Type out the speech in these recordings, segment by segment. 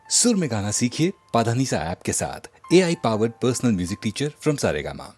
सुर में गाना सीखिए पाधानीसा ऐप के साथ। AI powered personal music teacher from Saregama.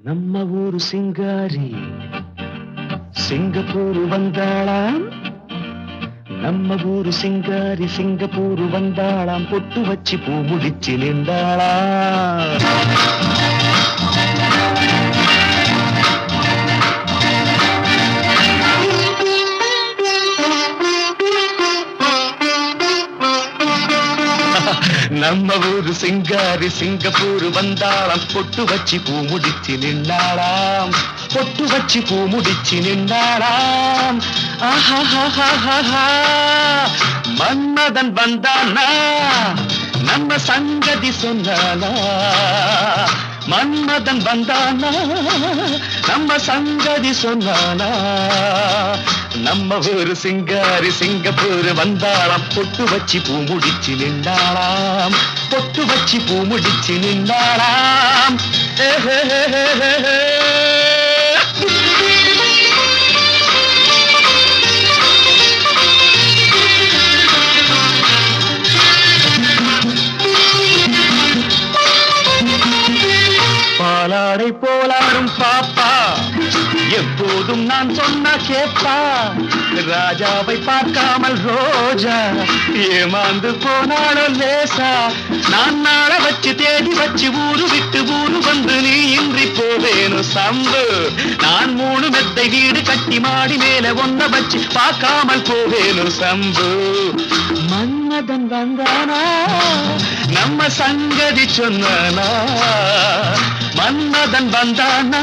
ನಮ್ಮ ಊರು ಸಿಂಗಾರಿ ಸಿಂಗಪೂರು வந்தாளாம் நம்ம ஊரு சிங்காரி சிங்கப்பூரு வந்தாளாம் பொட்டு வச்சு பூ முடிச்சு நின்றாளாம் நம்ம ஊரு சிங்காரி சிங்கப்பூரு வந்தாளாம் பொட்டு வச்சு பூ முடிச்சு நின்றாளாம் பொட்டு வச்சு பூ முடிச்சு நின்றாளாம் ஆஹா மன்மதன் வந்தானா நம்ம சங்கதி சொன்னானா மன்மதன் வந்தானா நம்ம சங்கதி சொன்னானா நம்ம ஊரு சிங்காரி சிங்கப்பூரு வந்தாளாம் பொட்டு வச்சு பூ முடிச்சு நின்றாளாம் பொட்டு வச்சு பூ முடிச்சு நின்றாளாம் பாலாடை போலாடும் பாப்பா எப்போதும் நான் சொன்னா கேப்பா ராஜாவை பார்க்காமல் ரோஜா ஏமாந்து போனாலும் லேசா நான் நாள வச்சு தேடி வச்சு ஊரு விட்டு ஊரு வந்து நீ இன்றி போவேணும் சம்பு நான் 3 மெத்தை வீடு கட்டி மாடி மேல ஒன்ன வச்சு பார்க்காமல் போவேணும் சம்பு மன்மதன் வந்தானா நம்ம சங்கதி சொன்னானா மன்மதன் வந்தானா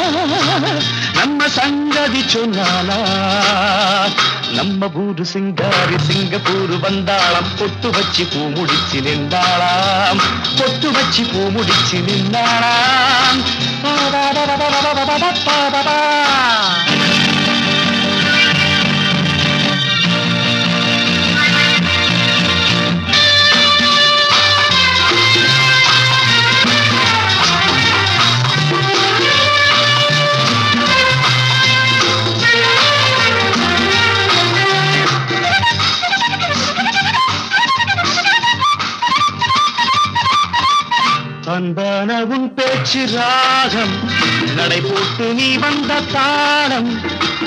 நம்ம சங்கதி சொன்னானா நம்ம ஊரு சிங்காரி சிங்கப்பூர் வந்தாளாம் பொட்டு வச்சு பூ முடிச்சு நின்றாளாம் பொட்டு வச்சு பூ முடிச்சு நின்றாளாம் அன்பான உன் பேச்சு ராகம் நடை போட்டு நீ வந்த தாளம்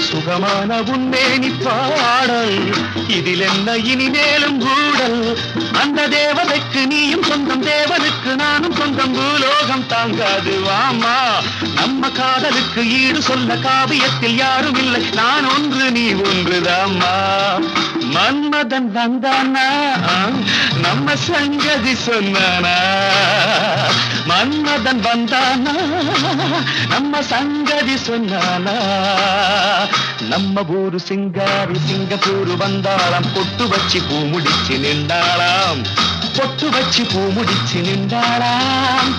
சுகமான உன் மேனி பாடல் இதில் என்ன இனிமேலும் கூடல் அந்த தேவதைக்கு நீயும் சொந்தம் தேவனுக்கு நானும் சொந்தம் பூலோகம் தாங்காது வாமா நம்ம காதலுக்கு ஈடு சொல்ல காவியத்தில் யாரும் இல்லை நான் ஒன்று நீ ஒன்றுதாம்மா மன்மதன் வந்தானா நம்ம சங்கதி சொன்னானா மன்மதன் வந்தானா நம்ம சங்கதி சொன்னானா நம்ம ஊரு சிங்காரி சிங்கப்பூர் வந்தாளாம் பொட்டு வச்சு பூ முடிச்சு நின்றாளாம் பொட்டு வச்சு பூ முடிச்சு நின்றாளாம்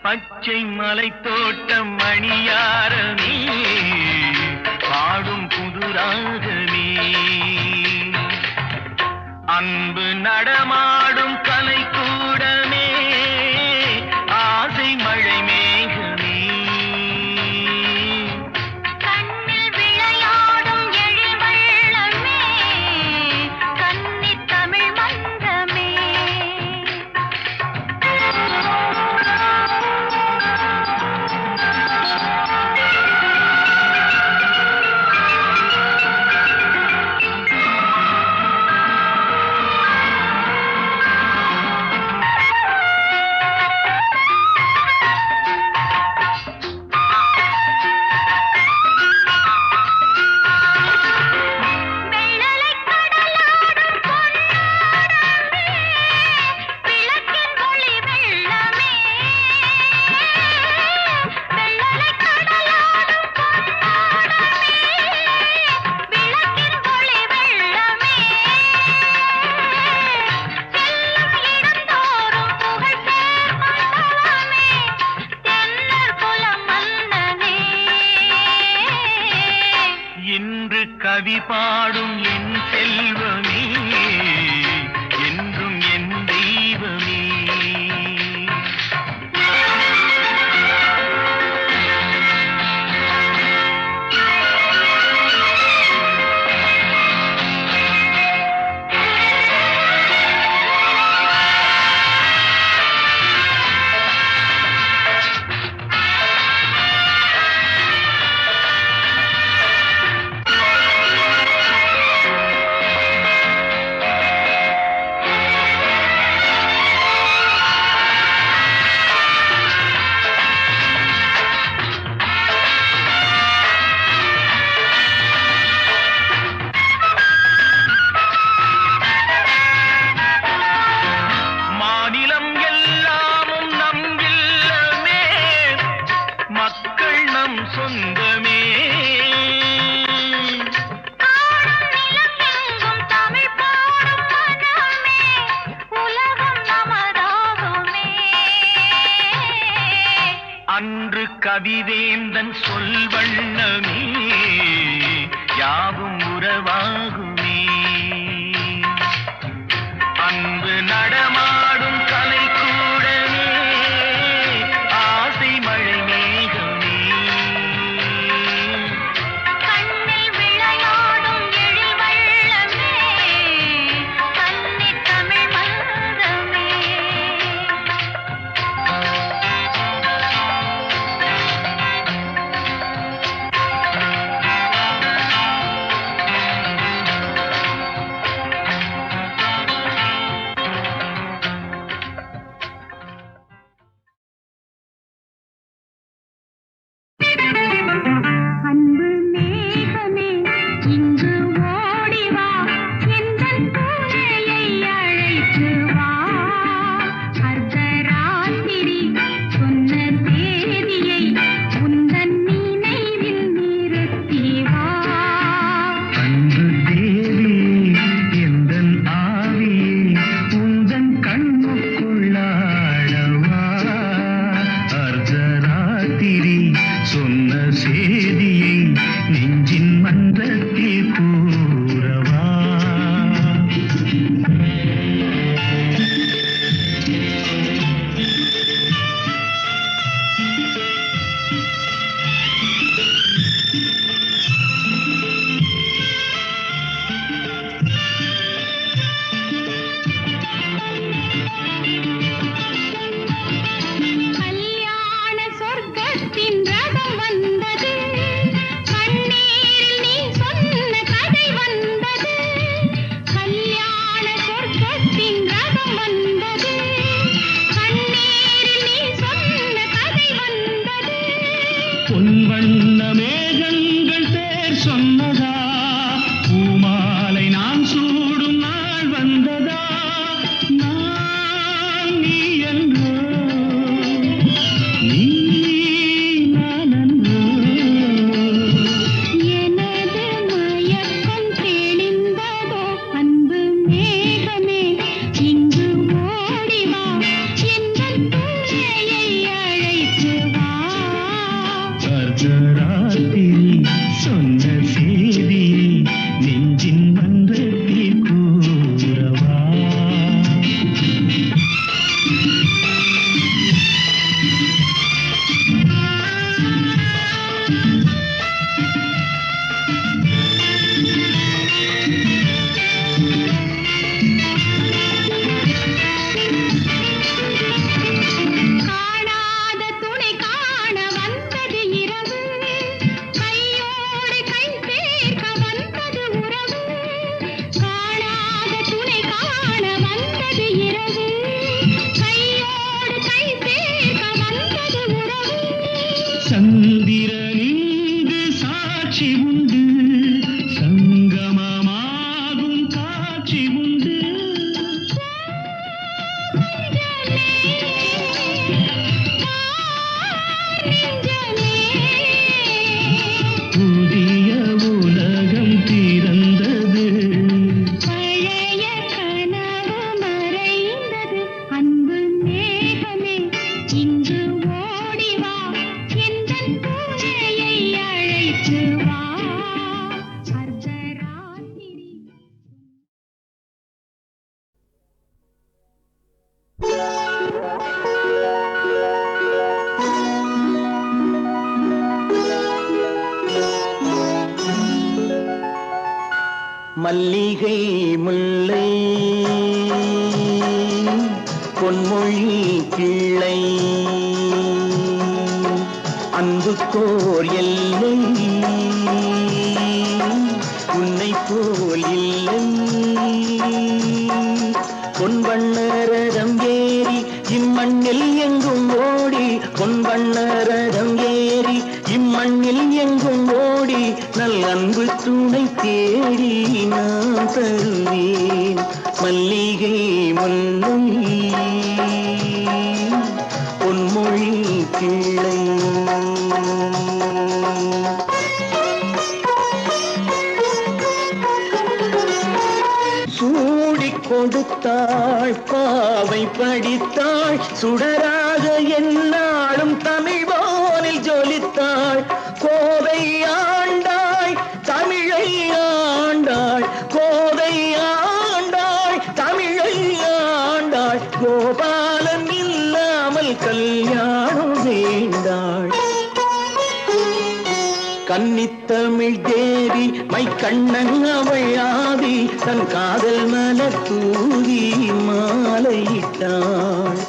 பச்சை மலை தோட்டம் மணியாரமே பாடும் புதுராகமே அன்பு நடமாடும் கலை கூடமே ஆசை மழை மேகமே கண்ணில் விளையாடும் எழில் வெள்ளமே கன்னி தமிழ் மன்றமே கவிவேந்தன் சொல் வண்ணமே யாவும் உறவாகுமே. அன்பு நடமாடும் கலை கூடமே ஆசை மழை மேகமே. கண்ணில் விளையாடும் எழில் வள்ளமே கன்னித் தமிழ் மன்றமே. அன்பு மேகமே இங்கு ஓடி வா, எந்தன் பூஜையை அழைத்து வா. அர்த்தராத்திரி சொன்ன தேதியை உந்தன் நினைவில் நிறுத்தி வா. அன்பு தேவி எந்தன் ஆவியே உந்தன் கண்ணுக்குள்ளாடவா. அர்த்தராத்திரி சொன்ன செய்தியை நெஞ்சின் மன்றத்தில் கூறவா. கல்யாண சொர்க்கத்தின் ரதம் வந்தது, கண்ணீரில் நீ சொன்ன கதை வந்தது. கல்யாண சொர்க்கத்தின் ரதம் வந்தது, கண்ணீரில் நீ சொன்ன கதை வந்தது. பொன் வண்ண மேகங்கள் பேர் சொன்னதா, பூமாலை நான் சூடும் நாள் வந்ததா. நான் நீ என்றோ நீ நான் என்றோ. எனது மயக்கம் தெளிந்ததோ, அன்பு மேகமே இங்கு ஓடி வா, எந்தன் பூஜையை அழைத்து வா. அர்த்தராத்திரி சொன்ன செய்தியை நெஞ்சின் மன்றத்தில் கூறவா. காணாத துணை காண வந்தது இரவு, கையோடு கை சேர்க்க வந்தது உறவு. காணாத துணை காண வந்தது இரவு, கையோடு கை சேர்க்க வந்தது உறவு. சந்திரனிங்கு சாட்சி உண்டு, சங்கமமாகும் காட்சி உண்டு. புதிய உலகம் பிறந்தது, பழைய கனவு மறைந்தது. அன்பு மேகமே இங்கு ஓடி வா, எந்தன் பூஜையை அழைத்து வா. அர்த்தராத்திரி மல்லிகை முல்லை பொன்மொழி கிள்ளை அன்புக்கோர் எல்லை உன்னை போல் இல்லை. பொன்வண்ணரதம் ஏறி இம்மண்ணில் எங்கும் ஓடி, பொன்வண்ணரதம் ஏறி இம்மண்ணில் எங்கும் ஓடி, நல் அன்பு துணை தேடி நான் தருவேன். மல்லிகை முல்லை பொன்மொழி கிள்ளை. சூடிக் கொடுத்தாள் பாவை படித்தாள், சுடராக என்னாலும் தமிழ் வானில் ஜொலி வேண்டாள், கோபாலன் இல்லாமல் கல்யாணம் வேண்டாள். கன்னித்தமிழ் தேவி மை கண்ணன் அவள் ஆதி தன் காதல் மலர் தூவி மாலையிட்டாள்.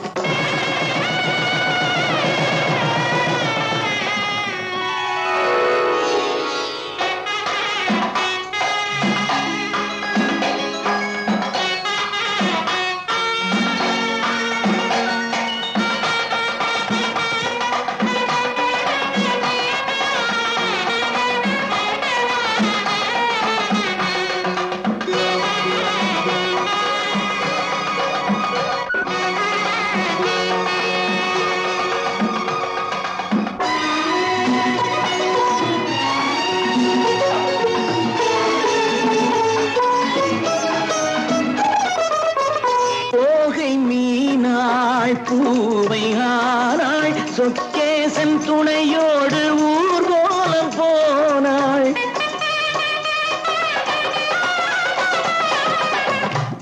பூவை ஆனாள், சொக்கேசன் துணையோடு ஊர்கோலம் போனாள்.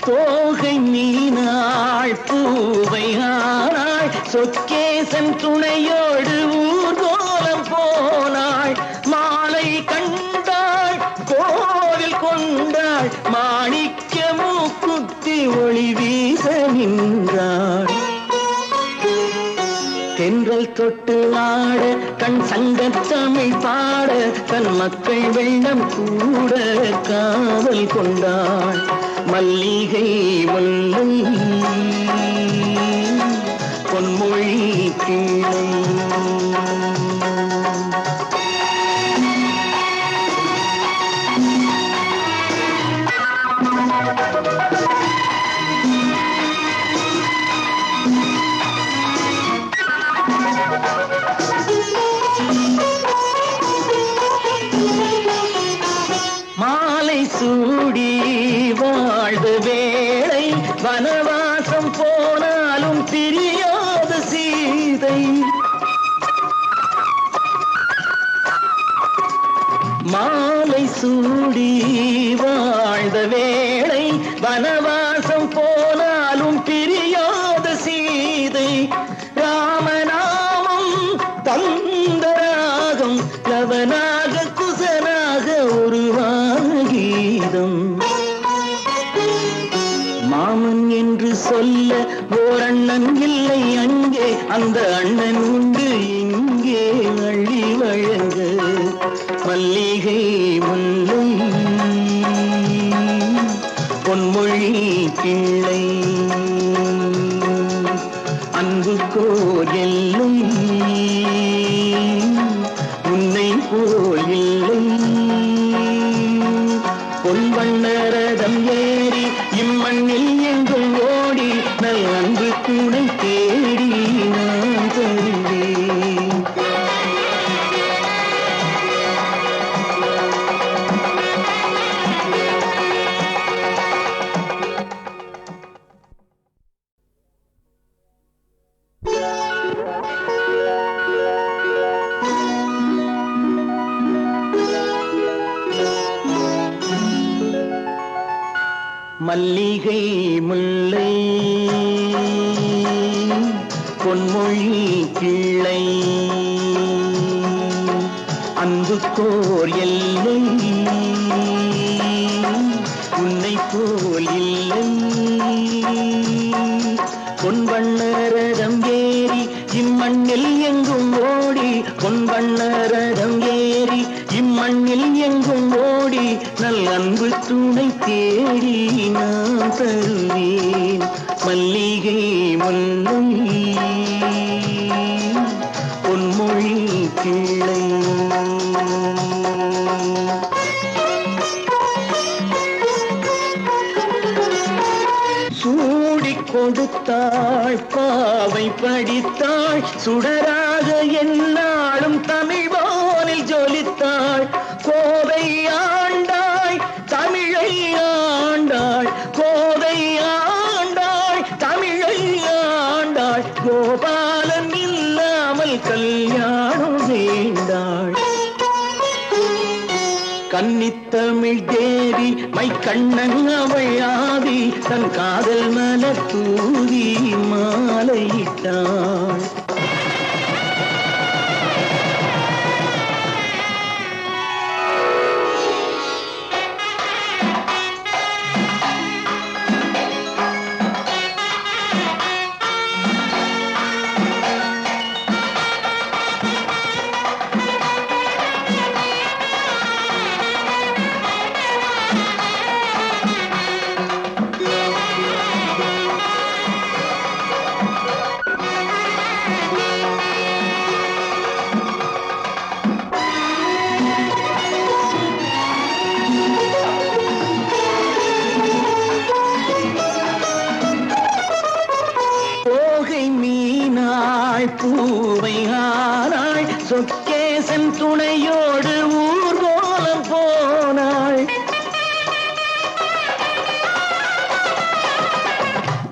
தோகை மீனாள் பூவை ஆனாள், சொக்கேசன் துணையோடு ஊர்கோலம் போனாள். மாலை கண்டாள், கோவில் கொண்டாள், மாணிக்க மூக்குத்தி ஒளி வீச நின்றாள். தென்றல் தொட்டு ஆட கண் சங்கத் தமிழ் பாட தன் மக்கள் வெள்ளம் கூட காவல் கொண்டாள். மல்லிகை முல்லை பொன்மொழி கிளை மாலை சூடி வாழ்ந்த வேளை வனவாசம் போனாலும் பிரியாத சீதை. மாலை சூடி வாழ்ந்த வேளை வனவாசம் போனாலும் பிரியாத சீதை. ராமநாமம் தந்தராகம் லவனாக குசனாக உருவான கீதம். மாமன் என்று சொல்ல ஓர் அண்ணன் இல்லை அங்கே, அந்த அண்ணன் உண்டு இங்கே அள்ளி வழங்க. மல்லிகை முல்லை பொன்மொழி கிளை அன்பு கோர் எல்லும் உன்னை போல் இல்லை. பொன்வண்ணரதம் ஏறி இம்மண்ணில் எங்கும் ஓடி நல் அன்பு துணை தேடி நான் தருவேன். மல்லிகை முல்லை பொன்மொழி கிளை அன்புக்கோர் எல்லை உன்னை போல் இல்லை. பொன்வண்ணரதம் ஏறி இம்மண்ணில் எங்கும் ஓடி, பொன்வண்ணரதம் ஏறி இம்மண்ணில் எங்கும் ஓடி நல் அன்பு துணை தேடி நான் தருவேன். மல்லிகை முல்லை பொன்மொழி கிளை சூடி கொடுத்தாள், பாவை படித்தாள், சுடராக என்னாலும் தமிழ் வானில் ஜொலித்தாள். கோவை ஆண்டாள், தமிழை ஆண்டாள், கோவை ஆண்டாள், தமிழை ஆண்டாள். கோபாலன் இல்லாமல் கல்யாணம் வேண்டாள். கன்னி கன்னித்தமிழ் தேவி மை கண்ணன் அவள் ஆதி தன் காதல் மலர் தூவி மாலையிட்டாள். பூவை ஆனாள் சொக்கேசன் துணையோடு ஊர்கோலம் போனாள்.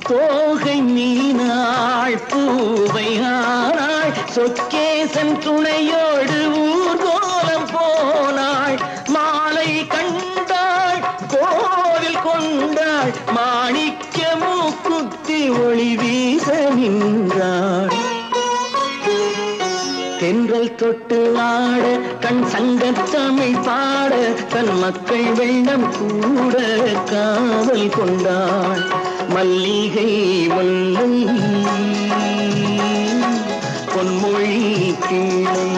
தோகை மீனாள் பூவை ஆனாள் சொக்கேசன் துணையோடு ஊர்கோலம் போனாள். மாலை கண்டாள் கோவில் கொண்டாள் மாணிக்க மூக்குத்தி ஒளி வீச நின்றாள். தென்றல் தொட்டு ஆட கண் சங்கத் தமிழ் பாட தன் மக்கள் வெள்ளம் கூட காவல் கொண்டாள். மல்லிகை முல்லை பொன்மொழி கிளை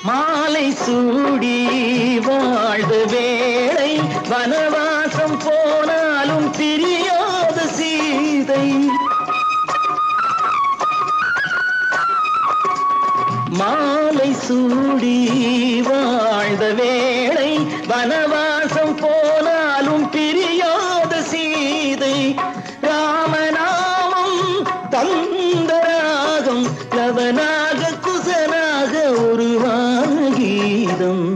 மாலை சூடி வாழ்ந்த வேளை வனவாசம் போனாலும் பிரியாத சீதை. மாலை சூடி வாழ்ந்த வேளை வனவாசம் போனாலும் பிரியாத சீதை. ராமநாமம் தந்தராகம் லவனாக குசனாக உருவான கீதம்.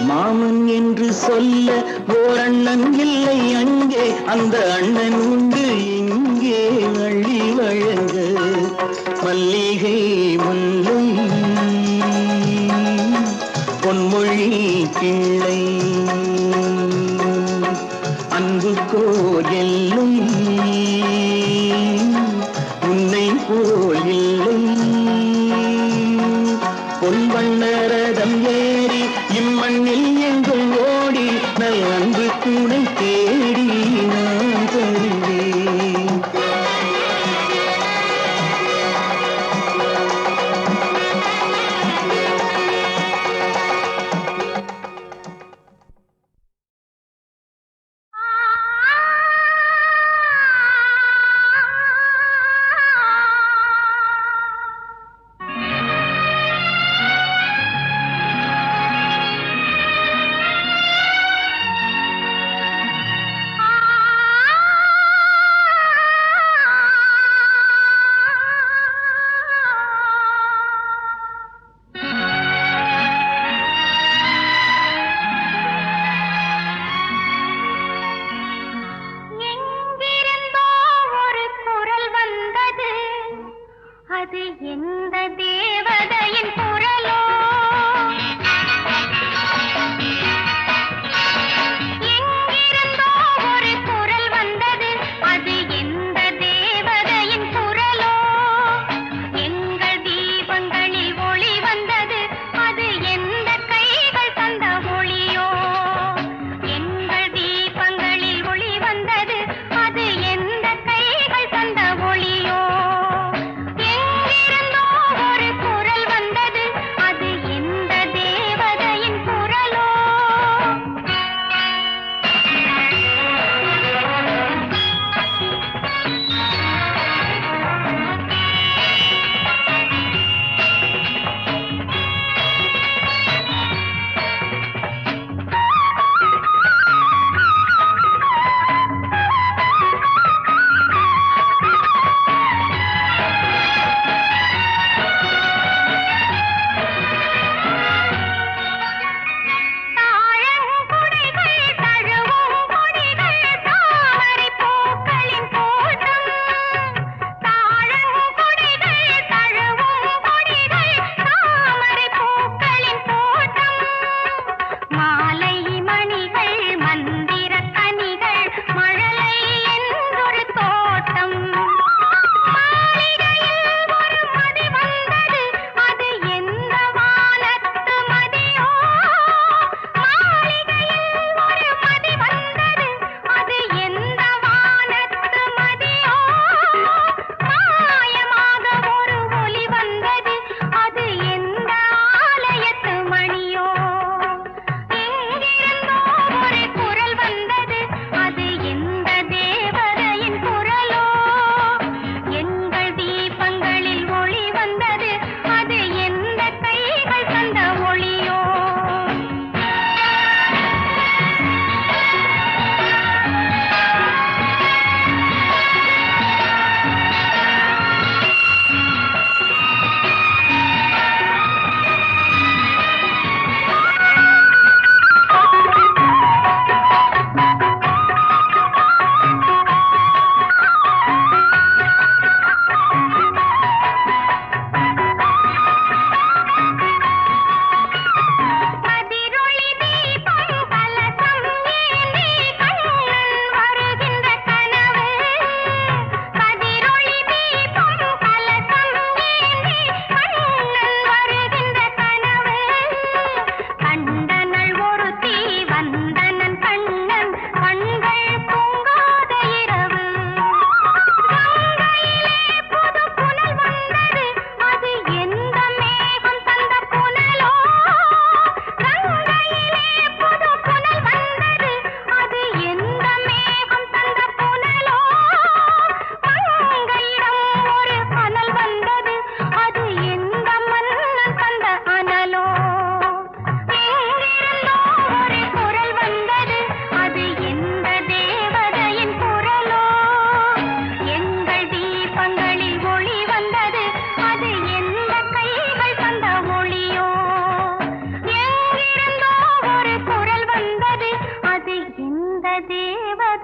மாமன் என்று சொல்ல ஓர் அண்ணன் இல்லை அங்கே, அந்த அண்ணன் உண்டு இங்கே அள்ளி வழங்க. மல்லிகை முல்லை பொன்மொழி கிளை அன்பு கோயிலும் உன்னை போல் இல்லை. பொன்வண்ணரதம் ஏறி இம்மண்ணில் எங்கும் ஓடி நல் அன்பு துணை தேடி நான் தருவேன்.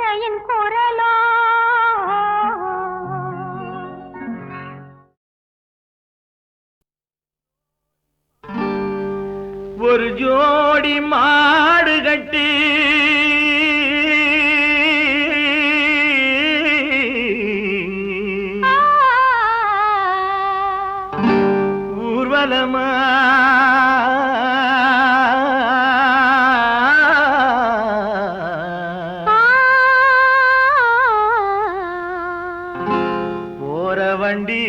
குழந்தையின் குரலோ ஒரு ஜோடி மாடு கட்டி ஊர்வலமா போற வண்டி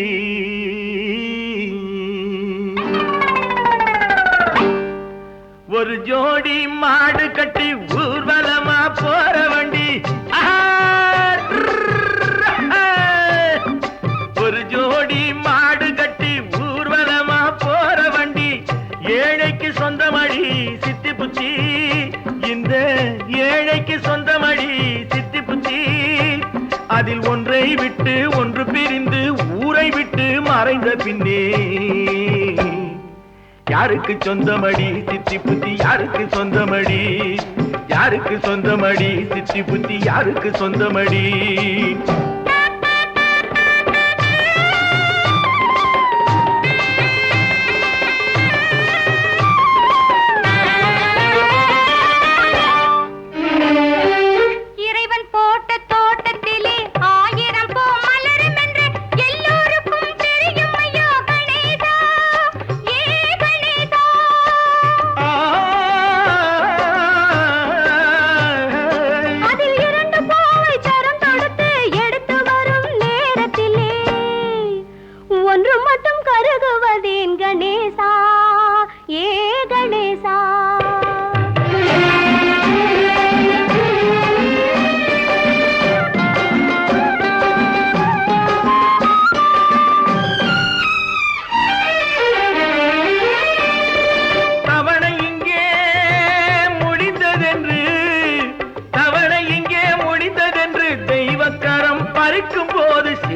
ஒரு ஜோடி மாடு கட்டி ஊர்வலமா போற வண்டி ஒரு ஜோடி மாடு கட்டி ஊர்வலமா போற வண்டி ஏழைக்கு சொந்தமடி சித்தி புச்சி இந்த ஏழைக்கு சொந்தமடி சித்தி புச்சி அதில் ஒன்றை விட்டு ஒன்று பிரிந்து ஊரை விட்டு மறைந்த பின்னே யாருக்கு சொந்தமடி சித்தி புத்தி யாருக்கு சொந்தமடி யாருக்கு சொந்தமடி சித்தி புத்தி யாருக்கு சொந்தமடி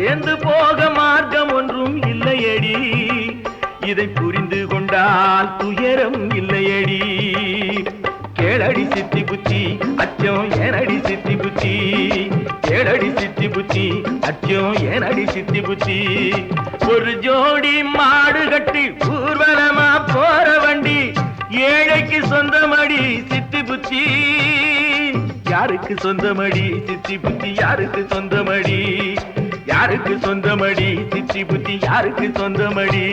சேர்ந்து போக மார்க்கம் ஒன்றும் இல்லையடி இதை புரிந்து கொண்டால் துயரம் இல்லையடி கேளடி சித்தி புத்தி அச்சம் ஏனடி சித்தி புத்தி கேளடி சித்தி புத்தி அச்சம் ஏனடி சித்தி புத்தி ஒரு ஜோடி மாடு கட்டி ஊர்வலமா போற வண்டி ஏழைக்கு சொந்தமடி சித்தி புத்தி யாருக்கு சொந்தமடி சித்தி புத்தி யாருக்கு சொந்தமடி யாருக்கு சொந்தமடி சித்தி புத்தி யாருக்கு சொந்தமடி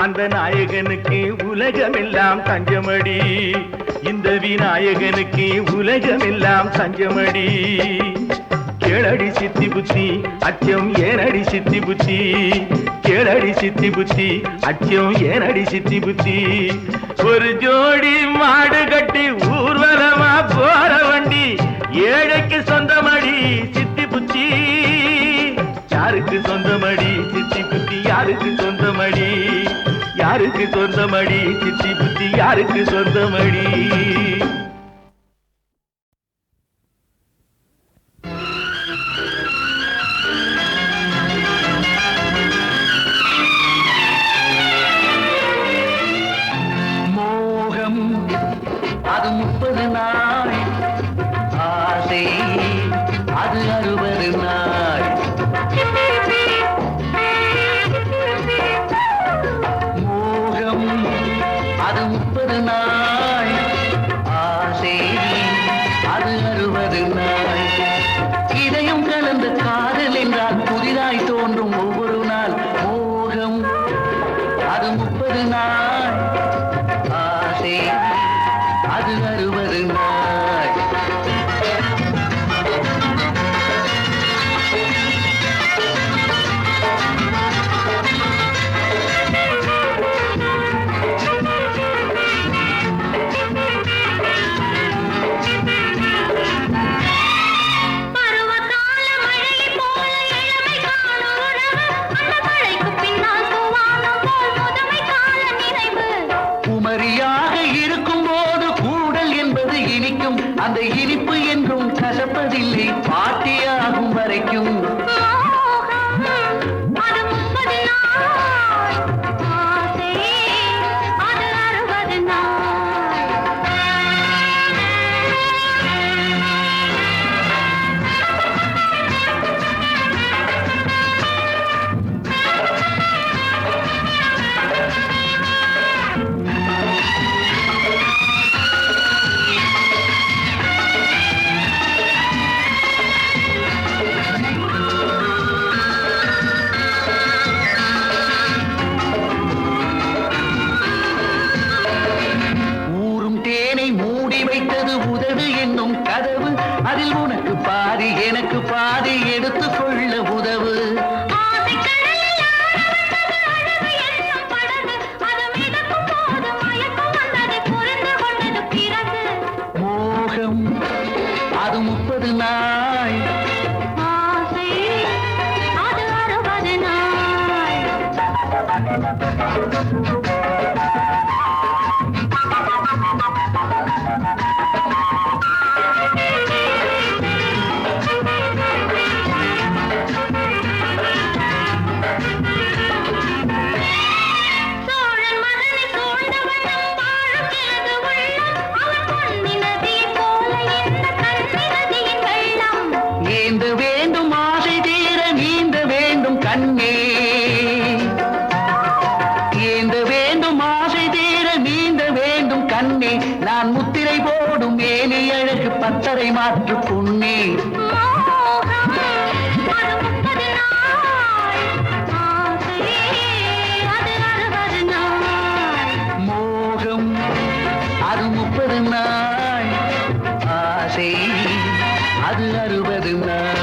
அந்த நாயகனுக்கு உலகமெல்லாம் தஞ்சமடி இந்த விநாயகனுக்கு உலகமெல்லாம் தஞ்சமடி கேளடி சித்தி புத்தி அச்சம் ஏனடி சித்தி புத்தி கேளடி சித்தி புத்தி அச்சம் ஏனடி சித்தி புத்தி ஒரு ஜோடி மாடு கட்டி ஊர்வலமா போற வண்டி ஏழைக்கு சொந்தமடி சித்தி புத்தி யாருக்கு சொந்தமடி சித்தி புத்தி யாருக்கு சொந்தமடி யாருக்கு சொந்தமடி சித்தி புத்தி யாருக்கு சொந்தமடி மோகம் அது 30 நாள் ஆசை அது 60 நாள் மோகம் மோகம் அது 30 நாள், ஆசை அது 60 நாள். அந்த இனிப்பு என்றும் கசப்பதில்லை பாட்டியாகும் வரைக்கும். அதில் உனக்கு பாதி எனக்கு பாதி எடுத்துக்கொள்ள உதவு. மோகம் அது 30 நாள், ஆசை அது 60 நாள். வேண்டும் ஆசை தீர நீந்த வேண்டும் கண்ணே, ஏந்த வேண்டும் ஆசை தீர நீந்த வேண்டும் கண்ணே. நான் முத்திரை போடும் மேலே அழகு பத்தரை மாற்று பொன்னே. மோகம் அது 30 நாள், ஆசை அது 60 நாள்.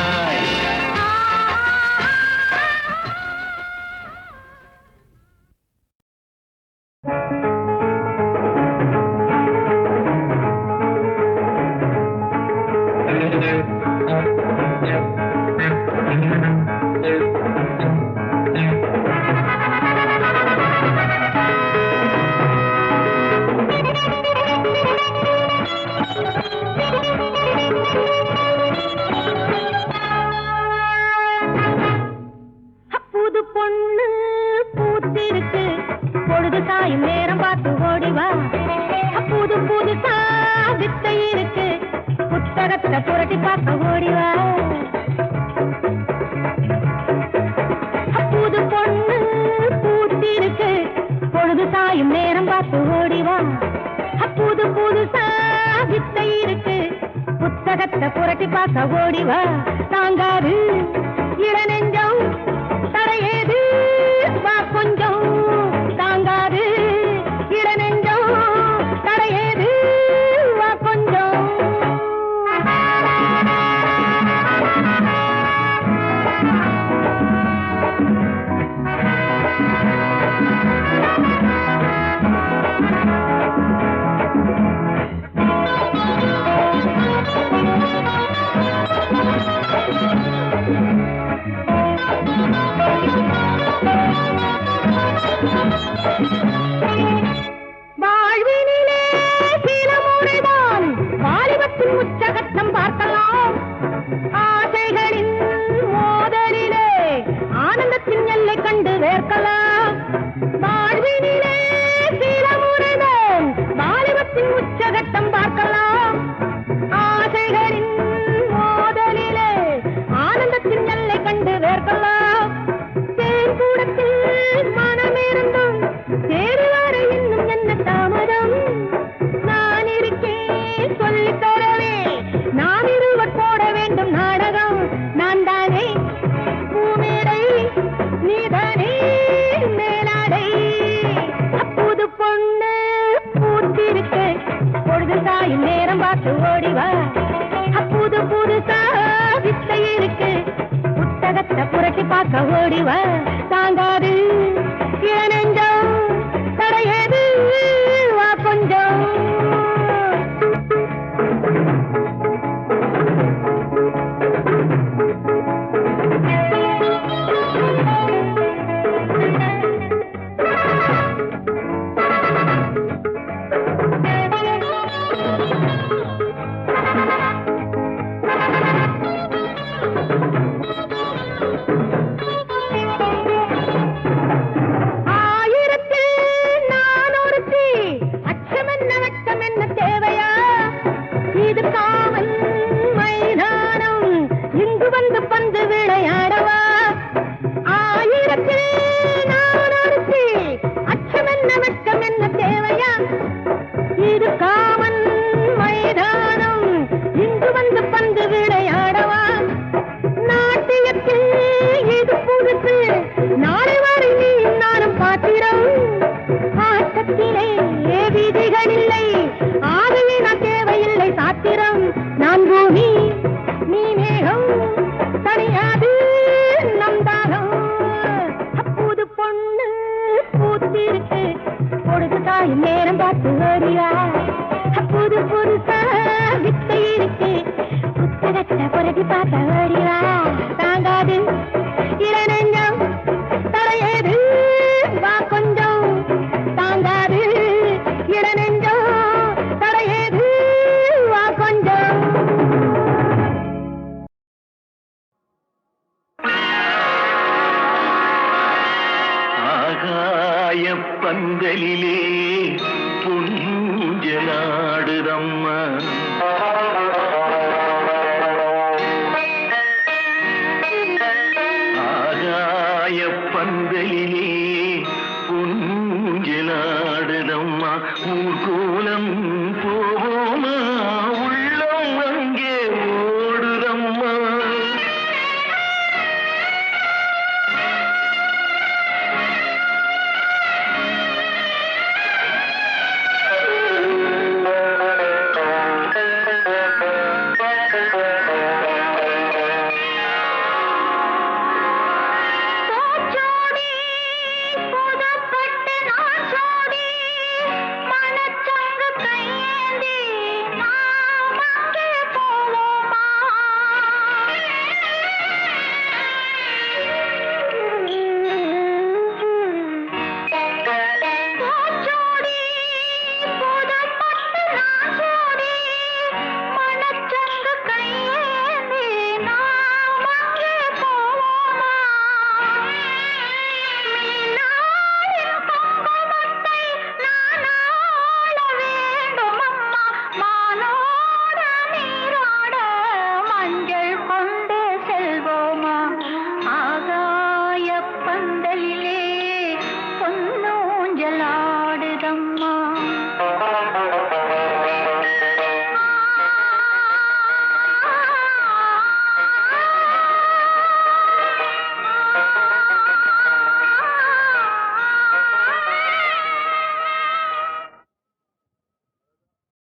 நேரம் பார்த்து ஓடிவா, புது புதுசா வித்தை இருக்கு, புத்தகத்தை புரட்டி பார்க்க ஓடிவா. புது பொண்ணு பூத்திருக்கு, பொழுது சாயும் நேரம் பார்த்து ஓடிவா, புது புதுசா வித்தை இருக்கு, புத்தகத்தை புரட்டி பார்க்க ஓடிவா. தாங்காது இளநெஞ்சம் தரையேது வா கொஞ்சம், தாங்காது இளநெஞ்சம் தரையேது வா கொஞ்சம். வாழ்வினிலே சில முறைதான் வாலிபத்தின் உச்சகட்டம் பார்க்கலாம், ஆசைகளின் மோதலிலே ஆனந்தத்தின் எல்லை கண்டு வேர்க்கலாம். வாழ்வினிலே சில முறைதான் வாலிபத்தின் உச்சகட்டம் பார்க்கலாம், ஆசைகளின் மோதலிலே ஆனந்தத்தின் எல்லை கண்டு வேர்க்கலாம். தேன்கூடத்தில் மனமிருந்தும் தேர்வாரை இன்னும் என்ன தாமதம், நான் இருக்கேன் சொல்லித் தரவே, நாம் இருவர் போட வேண்டும் நாடகம். நான் தானே பூமேடை, நீதானே பார்த்து ஓடிவா புது புதுசா வித்தை இருக்கு புத்தகத்தை புரட்டி பார்க்க ஓடிவா தாங்காது ஏனெஞ்சம் தடையது வா கொஞ்சம் நேரம் பார்த்து ஓடிவா புது புதுசா வித்தை இருக்கு புத்தகத்தை புரட்டி பார்க்க ஓடிவா தாங்காது இளநெஞ்சம் தலையது வா கொஞ்சம் தாங்காது இளநெஞ்சம் தலையது வா கொஞ்சம் ஆகாய பந்தலிலே பொன்ஜலாடுதம்மா ஆகாய பந்தலிலே பொன்ஜலாடுதம்மா ஊர்கோலம்